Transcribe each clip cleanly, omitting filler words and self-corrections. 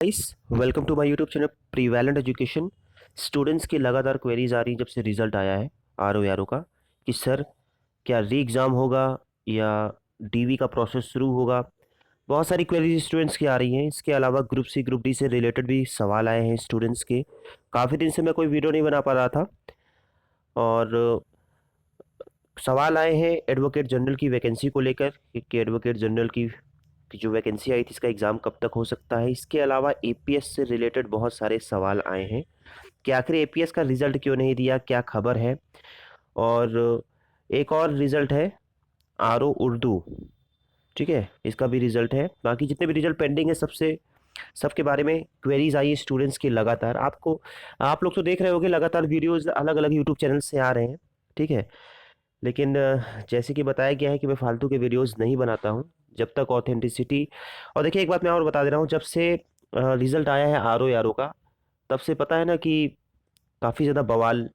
Guys, welcome to my YouTube channel prevalent education. Students की लगातार queries आ रही जब से रिजल्ट आया है आर ओ का कि सर क्या री एग्ज़ाम होगा या डीवी का प्रोसेस शुरू होगा। बहुत सारी क्वेरीज स्टूडेंट्स की आ रही हैं। इसके अलावा ग्रुप सी ग्रुप डी से रिलेटेड भी सवाल आए हैं स्टूडेंट्स के। काफ़ी दिन से मैं कोई वीडियो नहीं बना पा रहा था और सवाल आए हैं एडवोकेट जनरल की वैकेंसी को लेकर कि एडवोकेट जनरल की जो वैकेंसी आई थी इसका एग्ज़ाम कब तक हो सकता है। इसके अलावा एपीएस से रिलेटेड बहुत सारे सवाल आए हैं कि आखिर एपीएस का रिज़ल्ट क्यों नहीं दिया, क्या खबर है। और एक और रिज़ल्ट है आरओ उर्दू, ठीक है, इसका भी रिज़ल्ट है। बाकी जितने भी रिज़ल्ट पेंडिंग है सबके बारे में क्वेरीज आई है स्टूडेंट्स की लगातार। आप लोग तो देख रहे होंगे लगातार वीडियोज़ अलग अलग यूट्यूब चैनल से आ रहे हैं, ठीक है। लेकिन जैसे कि बताया गया है कि मैं फालतू के वीडियोस नहीं बनाता हूं जब तक ऑथेंटिसिटी। और देखिए एक बात मैं और बता दे रहा हूं, जब से रिजल्ट आया है आर ओ का तब से पता है ना कि काफ़ी ज़्यादा बवाल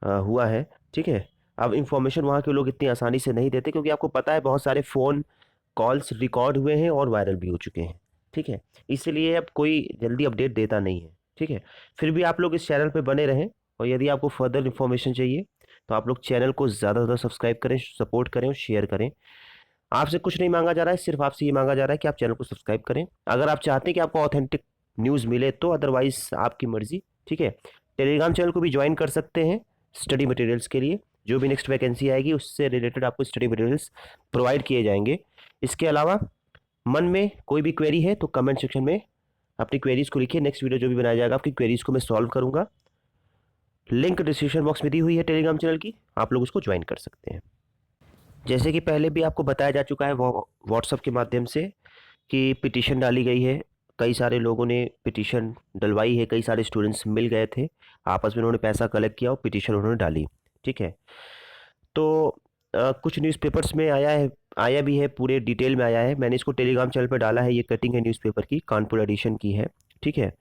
हुआ है, ठीक है। अब इंफॉर्मेशन वहाँ के लोग इतनी आसानी से नहीं देते क्योंकि आपको पता है बहुत सारे फ़ोन कॉल्स रिकॉर्ड हुए हैं और वायरल भी हो चुके हैं, ठीक है। इसलिए अब कोई जल्दी अपडेट देता नहीं है, ठीक है। फिर भी आप लोग इस चैनल पे बने रहें और यदि आपको फर्दर इन्फॉर्मेशन चाहिए तो आप लोग चैनल को ज़्यादा से ज़्यादा सब्सक्राइब करें, सपोर्ट करें और शेयर करें। आपसे कुछ नहीं मांगा जा रहा है, सिर्फ आपसे ये मांगा जा रहा है कि आप चैनल को सब्सक्राइब करें अगर आप चाहते हैं कि आपको ऑथेंटिक न्यूज़ मिले तो। अदरवाइज आपकी मर्जी, ठीक है। टेलीग्राम चैनल को भी ज्वाइन कर सकते हैं स्टडी मटेरियल्स के लिए। जो भी नेक्स्ट वैकेंसी आएगी उससे रिलेटेड आपको स्टडी मटेरियल्स प्रोवाइड किए जाएंगे। इसके अलावा मन में कोई भी क्वेरी है तो कमेंट सेक्शन में अपनी क्वेरीज को लिखिए। नेक्स्ट वीडियो जो भी बनाया जाएगा आपकी क्वेरीज को मैं सॉल्व करूंगा। लिंक डिस्क्रिप्शन बॉक्स में दी हुई है टेलीग्राम चैनल की, आप लोग उसको ज्वाइन कर सकते हैं। जैसे कि पहले भी आपको बताया जा चुका है व्हाट्सएप के माध्यम से कि पिटीशन डाली गई है। कई सारे लोगों ने पिटीशन डलवाई है, कई सारे स्टूडेंट्स मिल गए थे, आपस में उन्होंने पैसा कलेक्ट किया और पिटीशन उन्होंने डाली, ठीक है। तो कुछ न्यूज़पेपर्स में आया भी है, पूरे डिटेल में आया है। मैंने इसको टेलीग्राम चैनल पर डाला है। ये कटिंग है न्यूज़पेपर की, कानपुर एडिशन की है, ठीक है।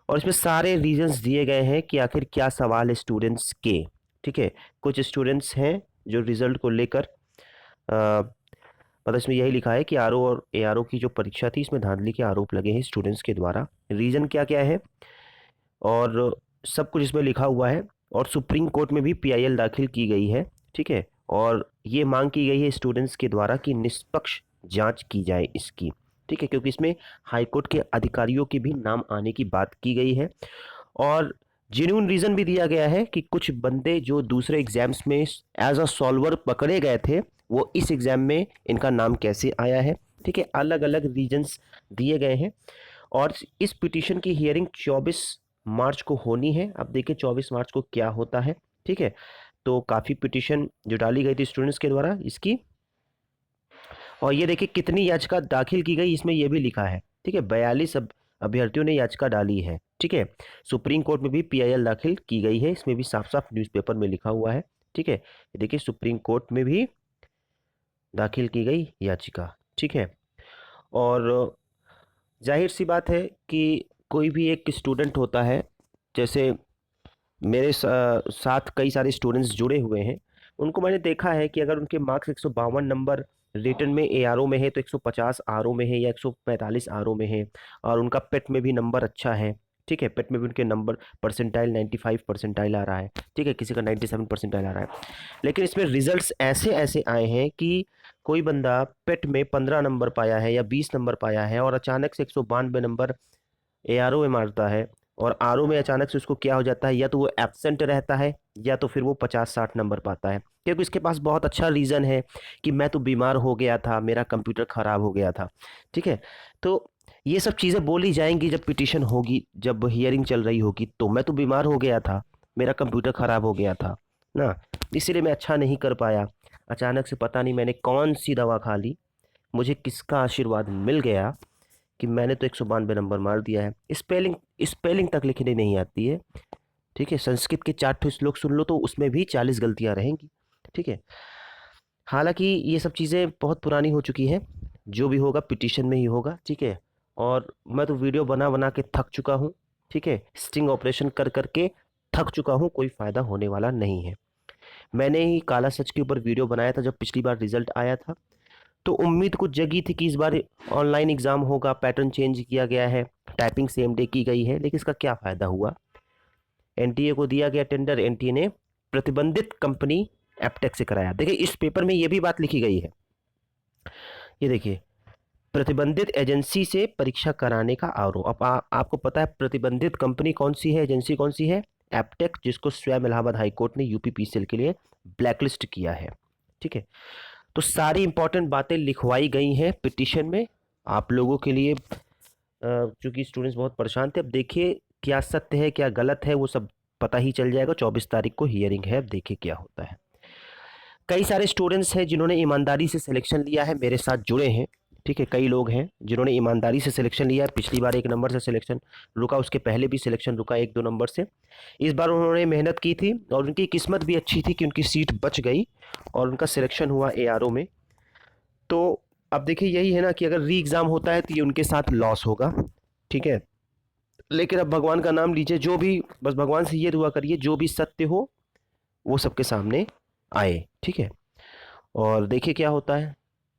और इसमें सारे रीजंस दिए गए हैं कि आखिर क्या सवाल है स्टूडेंट्स के, ठीक है। कुछ स्टूडेंट्स हैं जो रिजल्ट को लेकर मतलब इसमें यही लिखा है कि आरओ और एआरओ की जो परीक्षा थी इसमें धांधली के आरोप लगे हैं स्टूडेंट्स के द्वारा। रीजन क्या क्या है और सब कुछ इसमें लिखा हुआ है। और सुप्रीम कोर्ट में भी पीआईएल दाखिल की गई है, ठीक है। और ये मांग की गई है स्टूडेंट्स के द्वारा कि निष्पक्ष जांच की जाए इसकी, ठीक है, क्योंकि इसमें हाईकोर्ट के अधिकारियों के भी नाम आने की बात की गई है। और जेन्युइन रीजन भी दिया गया है कि कुछ बंदे जो दूसरे एग्जाम्स में एज अ सॉल्वर पकड़े गए थे वो इस एग्जाम में इनका नाम कैसे आया है, ठीक है। अलग अलग रीजंस दिए गए हैं। और इस पिटीशन की हियरिंग 24 मार्च को होनी है। अब देखिए 24 मार्च को क्या होता है, ठीक है। तो काफ़ी पिटीशन जो डाली गई थी स्टूडेंट्स के द्वारा इसकी। और ये देखिए कितनी याचिका दाखिल की गई, इसमें यह भी लिखा है, ठीक है। 42 अभ्यर्थियों ने याचिका डाली है, ठीक है। सुप्रीम कोर्ट में भी पीआईएल दाखिल की गई है, इसमें भी साफ साफ न्यूज़पेपर में लिखा हुआ है, ठीक है। ये देखिए सुप्रीम कोर्ट में भी दाखिल की गई याचिका, ठीक है। और जाहिर सी बात है कि कोई भी एक स्टूडेंट होता है, जैसे मेरे साथ कई सारे स्टूडेंट्स जुड़े हुए हैं, उनको मैंने देखा है कि अगर उनके मार्क्स 152 नंबर रिटर्न में एआरओ में है तो 150 आरओ में है या 145 आरओ में है। और उनका पेट में भी नंबर अच्छा है, ठीक है। पेट में भी उनके नंबर परसेंटाइल 95 परसेंटाइल आ रहा है, ठीक है, किसी का 97 परसेंटाइल आ रहा है। लेकिन इसमें रिजल्ट्स ऐसे ऐसे आए हैं कि कोई बंदा पेट में 15 नंबर पाया है या 20 नंबर पाया है और अचानक से 192 नंबर एआरओ में मारता है। और आरओ में अचानक से उसको क्या हो जाता है, या तो वो एब्सेंट रहता है या तो फिर वो 50-60 नंबर पाता है, क्योंकि इसके पास बहुत अच्छा रीज़न है कि मैं तो बीमार हो गया था, मेरा कंप्यूटर ख़राब हो गया था, ठीक है। तो ये सब चीज़ें बोली जाएंगी जब पिटीशन होगी, जब हियरिंग चल रही होगी। तो मैं तो बीमार हो गया था, मेरा कंप्यूटर ख़राब हो गया था ना, इसीलिए मैं अच्छा नहीं कर पाया। अचानक से पता नहीं मैंने कौन सी दवा खा ली, मुझे किसका आशीर्वाद मिल गया कि मैंने तो 192 नंबर मार दिया है। स्पेलिंग स्पेलिंग तक लिखने नहीं आती है, ठीक है। संस्कृत के 4 श्लोक सुन लो तो उसमें भी 40 गलतियां रहेंगी, ठीक है। हालांकि ये सब चीज़ें बहुत पुरानी हो चुकी हैं, जो भी होगा पिटीशन में ही होगा, ठीक है। और मैं तो वीडियो बना बना के थक चुका हूँ, ठीक है। स्टिंग ऑपरेशन कर करके थक चुका हूँ, कोई फ़ायदा होने वाला नहीं है। मैंने ही काला सच के ऊपर वीडियो बनाया था जब पिछली बार रिजल्ट आया था, तो उम्मीद कुछ जगी थी कि इस बार ऑनलाइन एग्ज़ाम होगा, पैटर्न चेंज किया गया है, टाइपिंग सेम डे की गई है, लेकिन इसका क्या फ़ायदा हुआ? एनटीए को दिया गया टेंडर, एनटीए ने प्रतिबंधित कंपनी एप्टेक से कराया। देखिए इस पेपर में ये भी बात लिखी गई है, ये देखिए, प्रतिबंधित एजेंसी से परीक्षा कराने का आरोप। अब आपको पता है प्रतिबंधित कंपनी कौन सी है, एजेंसी कौन सी है? एप्टेक, जिसको स्वयं इलाहाबाद हाईकोर्ट ने यूपीपीसीएल के लिए ब्लैकलिस्ट किया है। ठीक है, तो सारी इंपॉर्टेंट बातें लिखवाई गई हैं पिटीशन में आप लोगों के लिए, चूंकि स्टूडेंट्स बहुत परेशान थे। अब देखिए क्या सत्य है क्या गलत है वो सब पता ही चल जाएगा। 24 तारीख को हियरिंग है, अब देखिए क्या होता है। कई सारे स्टूडेंट्स हैं जिन्होंने ईमानदारी से सिलेक्शन लिया है, मेरे साथ जुड़े हैं। ठीक है, कई लोग हैं जिन्होंने ईमानदारी से सिलेक्शन लिया है। पिछली बार 1 नंबर से सिलेक्शन रुका, उसके पहले भी सिलेक्शन रुका 1-2 नंबर से। इस बार उन्होंने मेहनत की थी और उनकी किस्मत भी अच्छी थी कि उनकी सीट बच गई और उनका सिलेक्शन हुआ एआरओ में। तो अब देखिए यही है ना कि अगर री एग्ज़ाम होता है तो ये उनके साथ लॉस होगा। ठीक है, लेकिन अब भगवान का नाम लीजिए, जो भी, बस भगवान से ये दुआ करिए जो भी सत्य हो वो सबके सामने आए। ठीक है, और देखिए क्या होता है,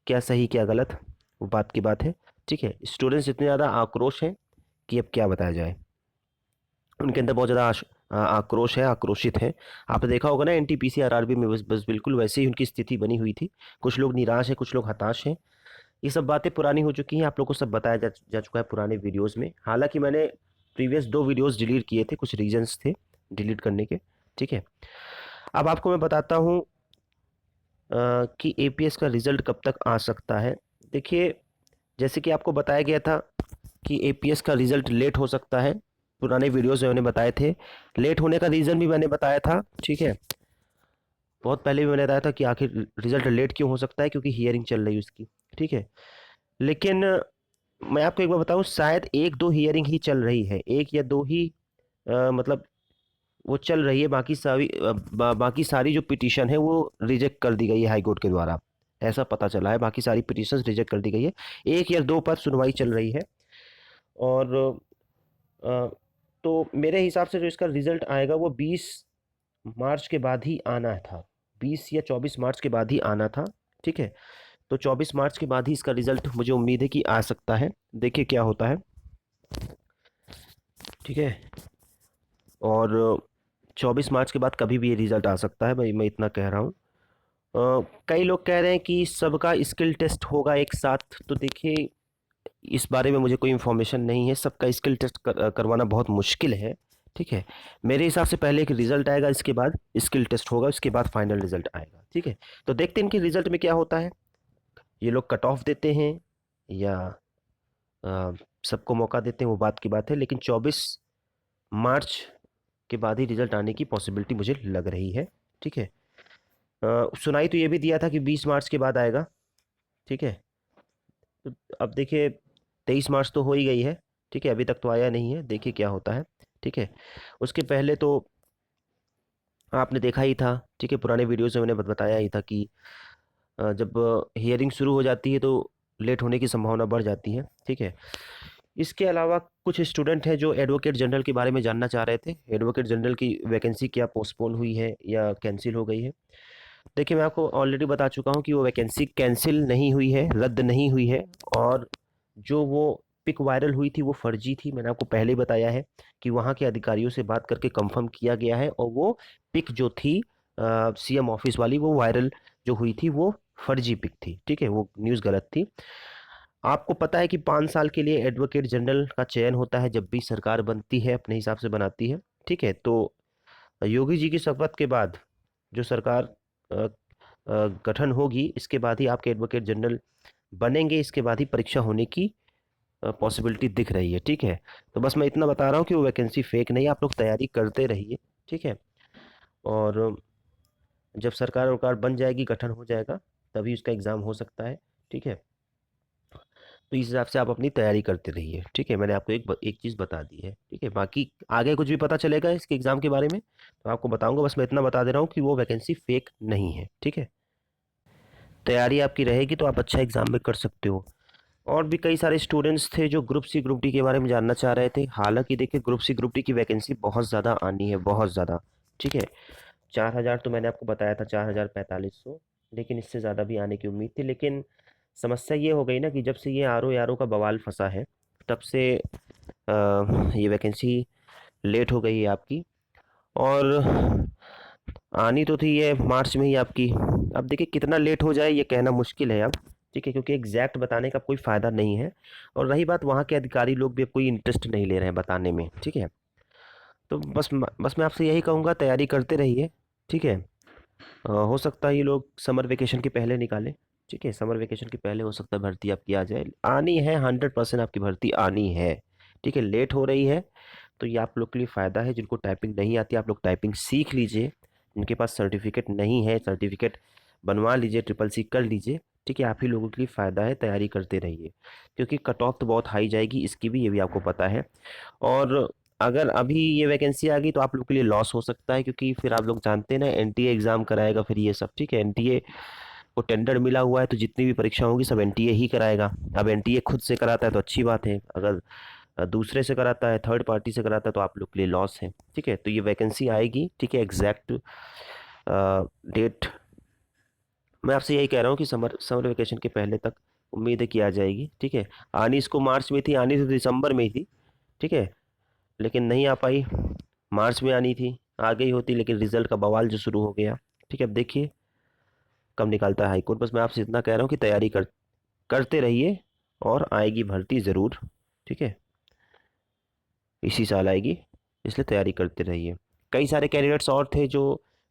क्या सही क्या गलत, वो बात की बात है। ठीक है, स्टूडेंट्स इतने ज़्यादा आक्रोश हैं कि अब क्या बताया जाए, उनके अंदर बहुत ज़्यादा आक्रोश है, आक्रोशित हैं। आपने देखा होगा ना एनटीपीसी आरआरबी में बस बिल्कुल वैसे ही उनकी स्थिति बनी हुई थी। कुछ लोग निराश हैं, कुछ लोग हताश हैं। ये सब बातें पुरानी हो चुकी हैं, आप लोग को सब बताया जा चुका है पुराने वीडियोज़ में। हालांकि मैंने प्रीवियस 2 वीडियोज़ डिलीट किए थे, कुछ रीजंस थे डिलीट करने के। ठीक है, अब आपको मैं बताता हूँ कि एपीएस का रिजल्ट कब तक आ सकता है। देखिए जैसे कि आपको बताया गया था कि एपीएस का रिजल्ट लेट हो सकता है, पुराने वीडियोस में मैंने बताए थे। लेट होने का रीज़न भी मैंने बताया था। ठीक है, बहुत पहले भी मैंने बताया था कि आखिर रिजल्ट लेट क्यों हो सकता है, क्योंकि हियरिंग चल रही है उसकी। ठीक है, लेकिन मैं आपको एक बार बताऊं, शायद 1-2 हियरिंग ही चल रही है, 1 या 2 ही, मतलब वो चल रही है। बाकी सारी जो पिटीशन है वो रिजेक्ट कर दी गई है हाई कोर्ट के द्वारा, ऐसा पता चला है। बाकी सारी पिटीशन रिजेक्ट कर दी गई है, 1 या 2 पर सुनवाई चल रही है। और अ, तो मेरे हिसाब से जो इसका रिजल्ट आएगा वो 20 मार्च के बाद ही आना था, 20 या 24 मार्च के बाद ही आना था। ठीक है, तो 24 मार्च के बाद ही इसका रिजल्ट मुझे उम्मीद है कि आ सकता है। देखिए क्या होता है। ठीक है, और 24 मार्च के बाद कभी भी ये रिजल्ट आ सकता है, मैं इतना कह रहा हूँ। कई लोग कह रहे हैं कि सबका स्किल टेस्ट होगा एक साथ, तो देखिए इस बारे में मुझे कोई इन्फॉर्मेशन नहीं है। सबका स्किल टेस्ट करवाना बहुत मुश्किल है। ठीक है, मेरे हिसाब से पहले एक रिजल्ट आएगा, इसके बाद स्किल टेस्ट होगा, उसके बाद फाइनल रिजल्ट आएगा। ठीक है, तो देखते हैं इनके रिजल्ट में क्या होता है, ये लोग कट ऑफ देते हैं या अ, सबको मौका देते हैं, वो बात की बात है। लेकिन 24 मार्च के बाद ही रिजल्ट आने की पॉसिबिलिटी मुझे लग रही है। ठीक है, सुनाई तो ये भी दिया था कि 20 मार्च के बाद आएगा। ठीक है, तो अब देखिए 23 मार्च तो हो ही गई है। ठीक है, अभी तक तो आया नहीं है, देखिए क्या होता है। ठीक है, उसके पहले तो आपने देखा ही था। ठीक है, पुराने वीडियोज़ में मैंने बताया ही था कि जब हियरिंग शुरू हो जाती है तो लेट होने की संभावना बढ़ जाती है। ठीक है, इसके अलावा कुछ स्टूडेंट हैं जो एडवोकेट जनरल के बारे में जानना चाह रहे थे। एडवोकेट जनरल की वैकेंसी क्या पोस्टपोन हुई है या कैंसिल हो गई है? देखिए मैं आपको ऑलरेडी बता चुका हूँ कि वो वैकेंसी कैंसिल नहीं हुई है, रद्द नहीं हुई है। और जो वो पिक वायरल हुई थी वो फर्जी थी, मैंने आपको पहले ही बताया है कि वहाँ के अधिकारियों से बात करके कंफर्म किया गया है। और वो पिक जो थी सीएम ऑफिस वाली, वो वायरल जो हुई थी वो फर्जी पिक थी। ठीक है, वो न्यूज़ गलत थी। आपको पता है कि 5 साल के लिए एडवोकेट जनरल का चयन होता है जब भी सरकार बनती है, अपने हिसाब से बनाती है। ठीक है, तो योगी जी की शपथ के बाद जो सरकार अ, गठन होगी, इसके बाद ही आपके एडवोकेट जनरल बनेंगे, इसके बाद ही परीक्षा होने की पॉसिबिलिटी दिख रही है। ठीक है, तो बस मैं इतना बता रहा हूँ कि वो वैकेंसी फेक नहीं है, आप लोग तैयारी करते रहिए। ठीक है, और जब सरकार वरकार बन जाएगी, गठन हो जाएगा, तभी उसका एग्ज़ाम हो सकता है। ठीक है, तो इस हिसाब से आप अपनी तैयारी करते रहिए। ठीक है, मैंने आपको एक चीज़ बता दी है। ठीक है, बाकी आगे कुछ भी पता चलेगा इसके एग्ज़ाम के बारे में तो आपको बताऊंगा, बस मैं इतना बता दे रहा हूँ कि वो वैकेंसी फेक नहीं है। ठीक है, तैयारी आपकी रहेगी तो आप अच्छा एग्ज़ाम में कर सकते हो। और भी कई सारे स्टूडेंट्स थे जो ग्रुप सी ग्रुप डी के बारे में जानना चाह रहे थे। हालांकि देखिए ग्रुप सी ग्रुप डी की वैकेंसी बहुत ज़्यादा आनी है, बहुत ज़्यादा। ठीक है, 4,000 तो मैंने आपको बताया था, 4,045 लेकिन इससे ज़्यादा भी आने की उम्मीद थी। लेकिन समस्या ये हो गई ना कि जब से ये आर ओ का बवाल फंसा है, तब से ये वैकेंसी लेट हो गई है आपकी। और आनी तो थी ये मार्च में ही आपकी। अब देखिए कितना लेट हो जाए ये कहना मुश्किल है अब, ठीक है, क्योंकि एग्जैक्ट बताने का कोई फ़ायदा नहीं है। और रही बात, वहाँ के अधिकारी लोग भी कोई इंटरेस्ट नहीं ले रहे हैं बताने में, ठीक है। तो बस मैं आपसे यही कहूँगा, तैयारी करते रहिए, ठीक है। हो सकता है ये लोग समर वेकेशन के पहले निकालें, ठीक है, समर वेकेशन के पहले हो सकता है भर्ती आपकी आ जाए। आनी है, 100% आपकी भर्ती आनी है, ठीक है। लेट हो रही है तो ये आप लोग के लिए फ़ायदा है। जिनको टाइपिंग नहीं आती आप लोग टाइपिंग सीख लीजिए। जिनके पास सर्टिफिकेट नहीं है, सर्टिफिकेट बनवा लीजिए, ट्रिपल सी कर लीजिए, ठीक है। आप ही लोगों के लिए फ़ायदा है, तैयारी करते रहिए, क्योंकि कट ऑफ तो बहुत हाई जाएगी इसकी भी, ये भी आपको पता है। और अगर अभी ये वैकेंसी आ गई तो आप लोग के लिए लॉस हो सकता है, क्योंकि फिर आप लोग जानते हैं ना, एनटीए एग्ज़ाम कराएगा फिर ये सब, ठीक है। एनटीए को टेंडर मिला हुआ है तो जितनी भी परीक्षा होगी सब एनटीए ही कराएगा। अब एनटीए खुद से कराता है तो अच्छी बात है, अगर दूसरे से कराता है, थर्ड पार्टी से कराता है, तो आप लोग के लिए लॉस है, ठीक है। तो ये वैकेंसी आएगी, ठीक है। एग्जैक्ट डेट मैं आपसे यही कह रहा हूँ कि समर समर वेकेशन के पहले तक उम्मीद है कि आ जाएगी, ठीक है। आनी इसको मार्च में थी, आनी तो दिसंबर में ही थी, ठीक है, लेकिन नहीं आ पाई। मार्च में आनी थी, आ गई होती, लेकिन रिजल्ट का बवाल जो शुरू हो गया, ठीक है। अब देखिए कब निकालता है हाईकोर्ट। बस मैं आपसे इतना कह रहा हूँ कि तैयारी करते रहिए, और आएगी भर्ती ज़रूर, ठीक है। इसी साल आएगी, इसलिए तैयारी करते रहिए। कई सारे कैंडिडेट्स और थे जो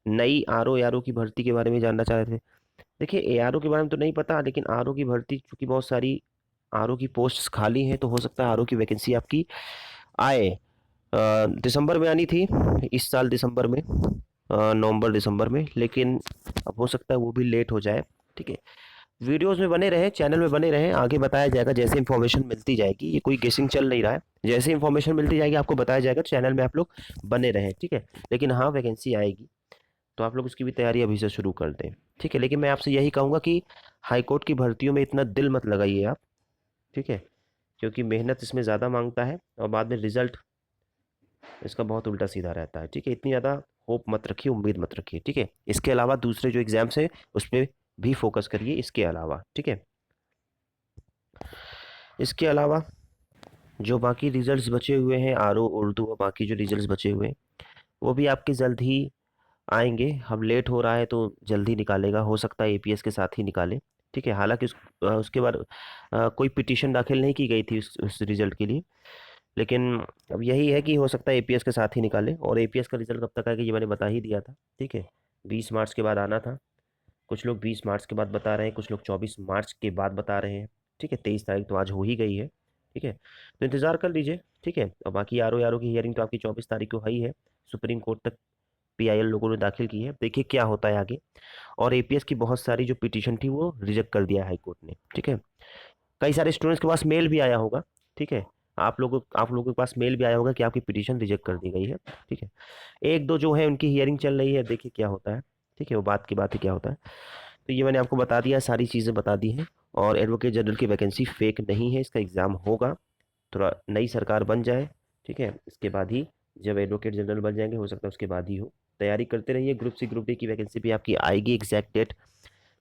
नई आर ओ की भर्ती के बारे में जानना चाह रहे थे। देखिए ARO के बारे में तो नहीं पता, लेकिन आर ओ की भर्ती, चूंकि बहुत सारी आर ओ की पोस्ट्स खाली हैं, तो हो सकता है आर ओ की वैकेंसी आपकी आए। दिसंबर में आनी थी, इस साल दिसंबर में, नवंबर दिसंबर में, लेकिन अब हो सकता है वो भी लेट हो जाए, ठीक है। वीडियोस में बने रहें, चैनल में बने रहें, आगे बताया जाएगा जैसे इंफॉर्मेशन मिलती जाएगी। ये कोई गेसिंग चल नहीं रहा है, जैसे इंफॉर्मेशन मिलती जाएगी आपको बताया जाएगा, चैनल में आप लोग बने रहें, ठीक है। लेकिन हाँ, वैकेंसी आएगी तो आप लोग उसकी भी तैयारी अभी से शुरू कर दें, ठीक है। लेकिन मैं आपसे यही कहूँगा कि हाईकोर्ट की भर्तियों में इतना दिल मत लगाइए आप, ठीक है, क्योंकि मेहनत इसमें ज़्यादा मांगता है और बाद में रिजल्ट इसका बहुत उल्टा सीधा रहता है, ठीक है। इतनी ज़्यादा होप मत रखिए, उम्मीद मत रखिए, ठीक है। इसके अलावा दूसरे जो एग्जाम्स हैं उस पर भी फोकस करिए इसके अलावा, ठीक है। इसके अलावा जो बाकी रिजल्ट्स बचे हुए हैं, आर ओ उर्दू और बाकी जो रिजल्ट्स बचे हुए हैं, वो भी आपके जल्द ही आएंगे। अब लेट हो रहा है तो जल्दी निकालेगा, हो सकता है एपीएस के साथ ही निकाले, ठीक है। हालांकि उसके बाद कोई पिटीशन दाखिल नहीं की गई थी उस रिजल्ट के लिए, लेकिन अब यही है कि हो सकता है एपीएस के साथ ही निकाले। और एपीएस का रिजल्ट कब तक आएगा ये मैंने बता ही दिया था, ठीक है। 20 मार्च के बाद आना था। कुछ लोग 20 मार्च के बाद बता रहे हैं, कुछ लोग 24 मार्च के बाद बता रहे हैं, ठीक है। 23 तारीख तो आज हो ही गई है, ठीक है। तो इंतज़ार कर लीजिए, ठीक है। और बाकी आर ओ की हियरिंग तो आपकी 24 तारीख को है ही है। सुप्रीम कोर्ट तक पीआईएल लोगों ने दाखिल की है, देखिए क्या होता है आगे। और एपीएस की बहुत सारी जो पिटीशन थी वो रिजेक्ट कर दिया हाई कोर्ट ने, ठीक है। कई सारे स्टूडेंट्स के पास मेल भी आया होगा, ठीक है। आप लोगों के पास मेल भी आया होगा कि आपकी पिटीशन रिजेक्ट कर दी गई है, ठीक है। एक दो जो है उनकी हियरिंग चल रही है, देखिए क्या होता है, ठीक है। वो बात की बात है क्या होता है। तो ये मैंने आपको बता दिया, सारी चीज़ें बता दी हैं। और एडवोकेट जनरल की वैकेंसी फेक नहीं है, इसका एग्ज़ाम होगा। थोड़ा नई सरकार बन जाए, ठीक है, इसके बाद ही, जब एडवोकेट जनरल बन जाएंगे हो सकता है उसके बाद ही हो। तैयारी करते रहिए। ग्रुप सी ग्रुप डी की वैकेंसी भी आपकी आएगी, एग्जैक्ट डेट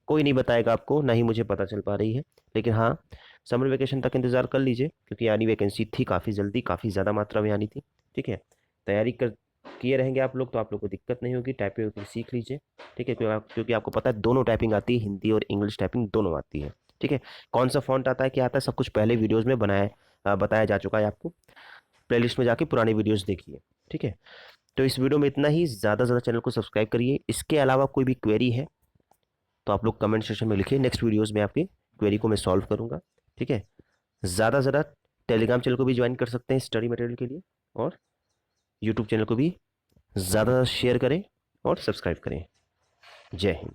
कोई नहीं बताएगा आपको, ना ही मुझे पता चल पा रही है। लेकिन हाँ, समर वेकेशन तक इंतज़ार कर लीजिए, क्योंकि आनी वैकेंसी थी काफ़ी जल्दी, काफ़ी ज़्यादा मात्रा में आनी थी, ठीक है। तैयारी कर किए रहेंगे आप लोग तो आप लोग को दिक्कत नहीं होगी। टाइपिंग सीख लीजिए, ठीक है, क्योंकि आपको पता है दोनों टाइपिंग आती है, हिंदी और इंग्लिश टाइपिंग दोनों आती है, ठीक है। कौन सा फॉन्ट आता है, क्या आता है, सब कुछ पहले वीडियोज़ में बताया जा चुका है आपको। प्लेलिस्ट में जाके पुरानी वीडियोज़ देखिए, ठीक है। तो इस वीडियो में इतना ही। ज़्यादा से ज़्यादा चैनल को सब्सक्राइब करिए। इसके अलावा कोई भी क्वेरी है तो आप लोग कमेंट सेक्शन में लिखिए, नेक्स्ट वीडियोज़ में आपकी क्वेरी को मैं सॉल्व करूँगा, ठीक है। ज़्यादा से ज़्यादा टेलीग्राम चैनल को भी ज्वाइन कर सकते हैं स्टडी मटेरियल के लिए, और यूट्यूब चैनल को भी ज़्यादा शेयर करें और सब्सक्राइब करें। जय हिंद।